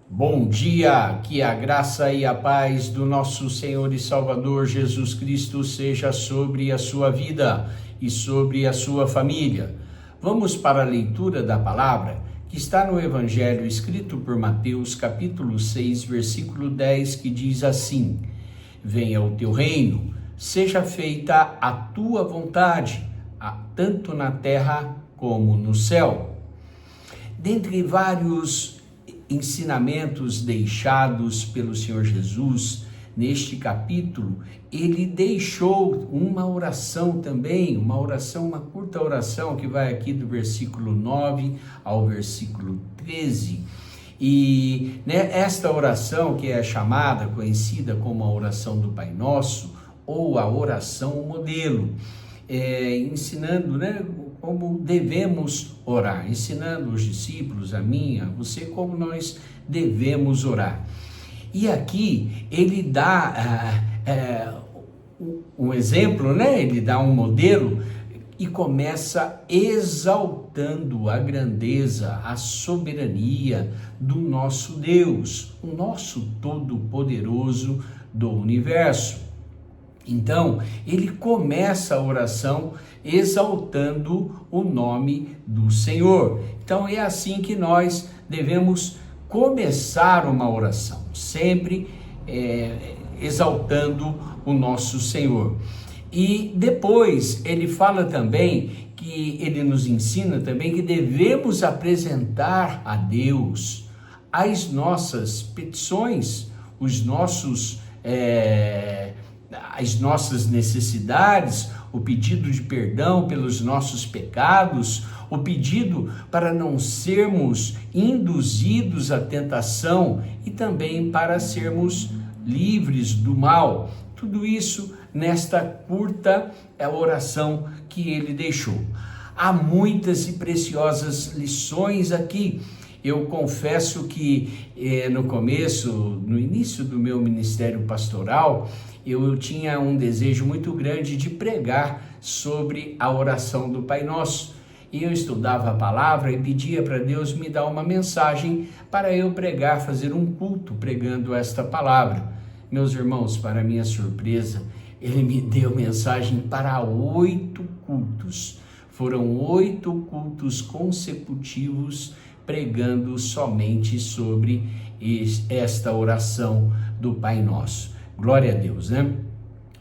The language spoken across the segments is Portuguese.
Bom dia, que a graça e a paz do nosso Senhor e Salvador Jesus Cristo seja sobre a sua vida e sobre a sua família. Vamos para a leitura da palavra que está no Evangelho escrito por Mateus, capítulo 6, versículo 10, que diz assim: Venha o teu reino, seja feita a tua vontade, tanto na terra como no céu. Dentre vários ensinamentos deixados pelo Senhor Jesus neste capítulo, ele deixou uma oração também, uma curta oração que vai aqui do versículo 9 ao versículo 13. E esta oração, que é conhecida como a oração do Pai Nosso, ou a oração modelo, ensinando, como devemos orar, ensinando os discípulos, a mim, a você, como nós devemos orar. E aqui ele dá um exemplo, ele dá um modelo e começa exaltando a grandeza, a soberania do nosso Deus, o nosso Todo-Poderoso do universo. Então, ele começa a oração exaltando o nome do Senhor. Então, é assim que nós devemos começar uma oração, sempre exaltando o nosso Senhor. E depois, ele fala também, ele nos ensina também que devemos apresentar a Deus as nossas petições, as nossas necessidades, o pedido de perdão pelos nossos pecados, o pedido para não sermos induzidos à tentação e também para sermos livres do mal. Tudo isso nesta curta oração que ele deixou. Há muitas e preciosas lições aqui. Eu confesso que no início do meu ministério pastoral, eu tinha um desejo muito grande de pregar sobre a oração do Pai Nosso. E eu estudava a palavra e pedia para Deus me dar uma mensagem para eu pregar, fazer um culto pregando esta palavra. Meus irmãos, para minha surpresa, ele me deu mensagem para 8 cultos. Foram 8 cultos consecutivos pregando somente sobre esta oração do Pai Nosso. Glória a Deus, né?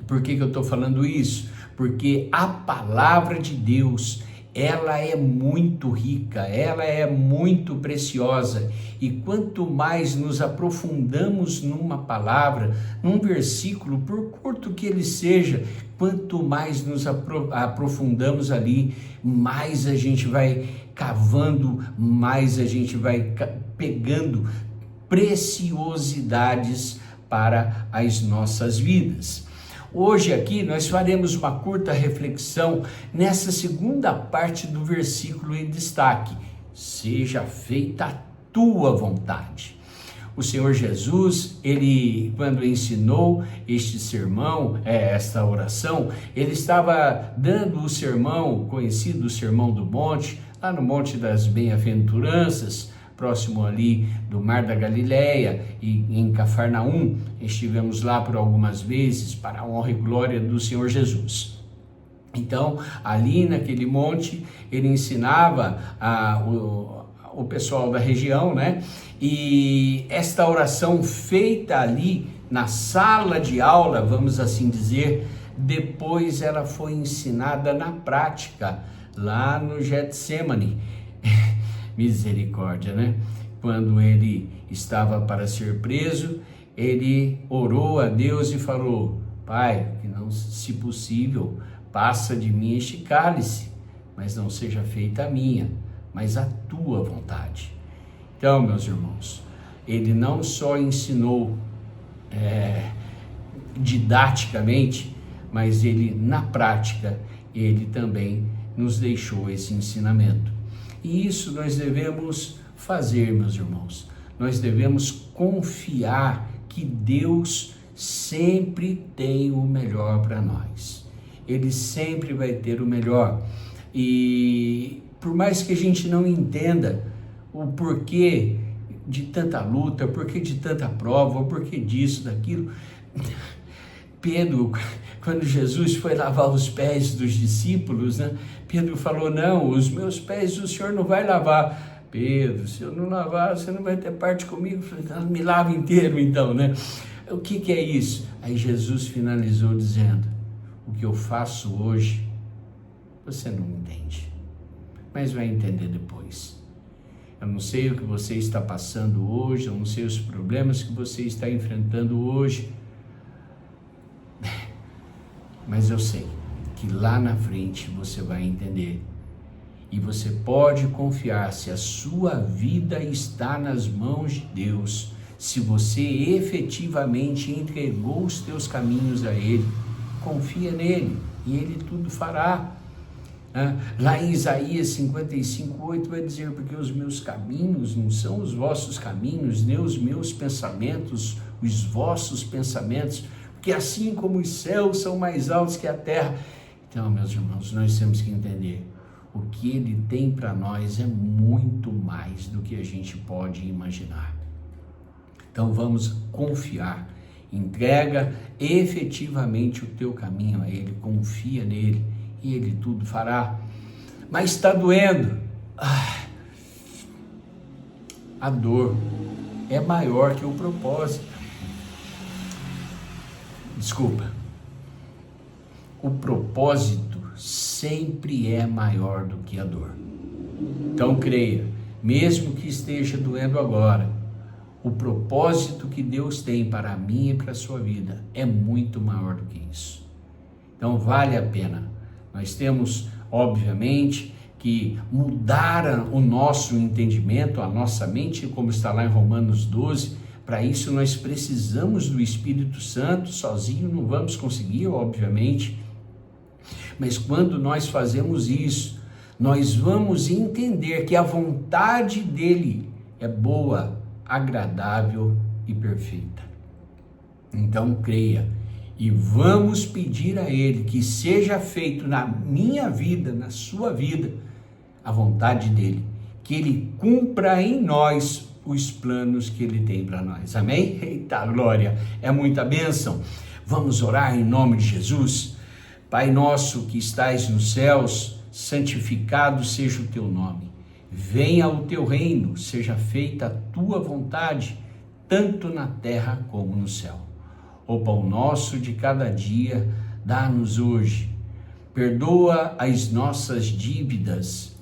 Por que eu estou falando isso? Porque a palavra de Deus, ela é muito rica, ela é muito preciosa, e quanto mais nos aprofundamos numa palavra, num versículo, por curto que ele seja, quanto mais nos aprofundamos ali, mais a gente vai cavando, mais a gente vai pegando preciosidades para as nossas vidas. Hoje aqui nós faremos uma curta reflexão nessa segunda parte do versículo em destaque: seja feita a tua vontade. O Senhor Jesus, ele, quando ensinou este sermão, esta oração, ele estava dando o sermão, conhecido o Sermão do Monte, lá no Monte das Bem-aventuranças, próximo ali do Mar da Galileia, e em Cafarnaum. Estivemos lá por algumas vezes para a honra e glória do Senhor Jesus. Então, ali naquele monte, ele ensinava o pessoal da região, e esta oração feita ali na sala de aula, vamos assim dizer, depois ela foi ensinada na prática, lá no Getsemane. Misericórdia, Quando ele estava para ser preso, ele orou a Deus e falou: Pai, que não, se possível, passa de mim este cálice, mas não seja feita a minha, mas a tua vontade. Então, meus irmãos, ele não só ensinou didaticamente, mas ele, na prática, ele também nos deixou esse ensinamento. E isso nós devemos fazer, meus irmãos. Nós devemos confiar que Deus sempre tem o melhor para nós. Ele sempre vai ter o melhor. E por mais que a gente não entenda o porquê de tanta luta, por que de tanta prova, por que disso, daquilo? Pedro, quando Jesus foi lavar os pés dos discípulos, né? Pedro falou, não, os meus pés o Senhor não vai lavar. Pedro, se eu não lavar, você não vai ter parte comigo. Me lava inteiro então, né? O que é isso? Aí Jesus finalizou dizendo, o que eu faço hoje, você não entende, mas vai entender depois. Eu não sei o que você está passando hoje, eu não sei os problemas que você está enfrentando hoje, mas eu sei que lá na frente você vai entender. E você pode confiar, se a sua vida está nas mãos de Deus, se você efetivamente entregou os teus caminhos a Ele, confia nele e Ele tudo fará. Lá em Isaías 55:8 vai dizer, porque os meus caminhos não são os vossos caminhos, nem os meus pensamentos, os vossos pensamentos, porque assim como os céus são mais altos que a terra. Então, meus irmãos, nós temos que entender, o que Ele tem para nós é muito mais do que a gente pode imaginar. Então vamos confiar, entrega efetivamente o teu caminho a Ele, confia nele e Ele tudo fará. Mas está doendo, a dor é maior que o propósito. Desculpa, o propósito sempre é maior do que a dor. Então creia, mesmo que esteja doendo agora, o propósito que Deus tem para mim e para a sua vida é muito maior do que isso. Então vale a pena. Nós temos, obviamente, que mudar o nosso entendimento, a nossa mente, como está lá em Romanos 12. Para isso nós precisamos do Espírito Santo, sozinho não vamos conseguir, obviamente. Mas quando nós fazemos isso, nós vamos entender que a vontade dele é boa, agradável e perfeita. Então creia e vamos pedir a Ele que seja feito na minha vida, na sua vida, a vontade dele, que Ele cumpra em nós os planos que Ele tem para nós. Amém? Eita glória, é muita bênção. Vamos orar em nome de Jesus. Pai nosso que estais nos céus, santificado seja o teu nome. Venha o teu reino, seja feita a tua vontade, tanto na terra como no céu. O pão nosso de cada dia, dá-nos hoje. Perdoa as nossas dívidas,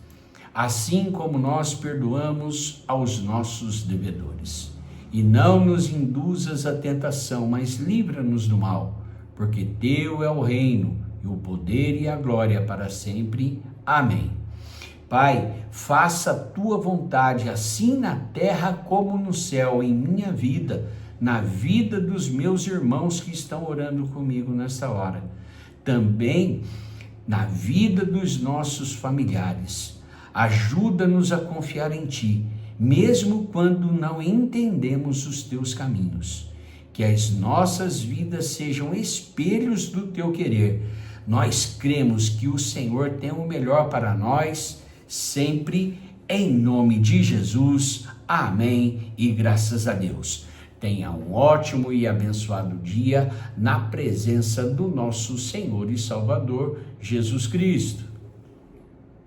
assim como nós perdoamos aos nossos devedores. E não nos induzas à tentação, mas livra-nos do mal, porque teu é o reino, e o poder e a glória para sempre. Amém. Pai, faça a tua vontade, assim na terra como no céu, em minha vida, na vida dos meus irmãos que estão orando comigo nessa hora. Também na vida dos nossos familiares. Ajuda-nos a confiar em Ti, mesmo quando não entendemos os Teus caminhos. Que as nossas vidas sejam espelhos do Teu querer. Nós cremos que o Senhor tem o melhor para nós, sempre, em nome de Jesus. Amém e graças a Deus. Tenha um ótimo e abençoado dia na presença do nosso Senhor e Salvador, Jesus Cristo.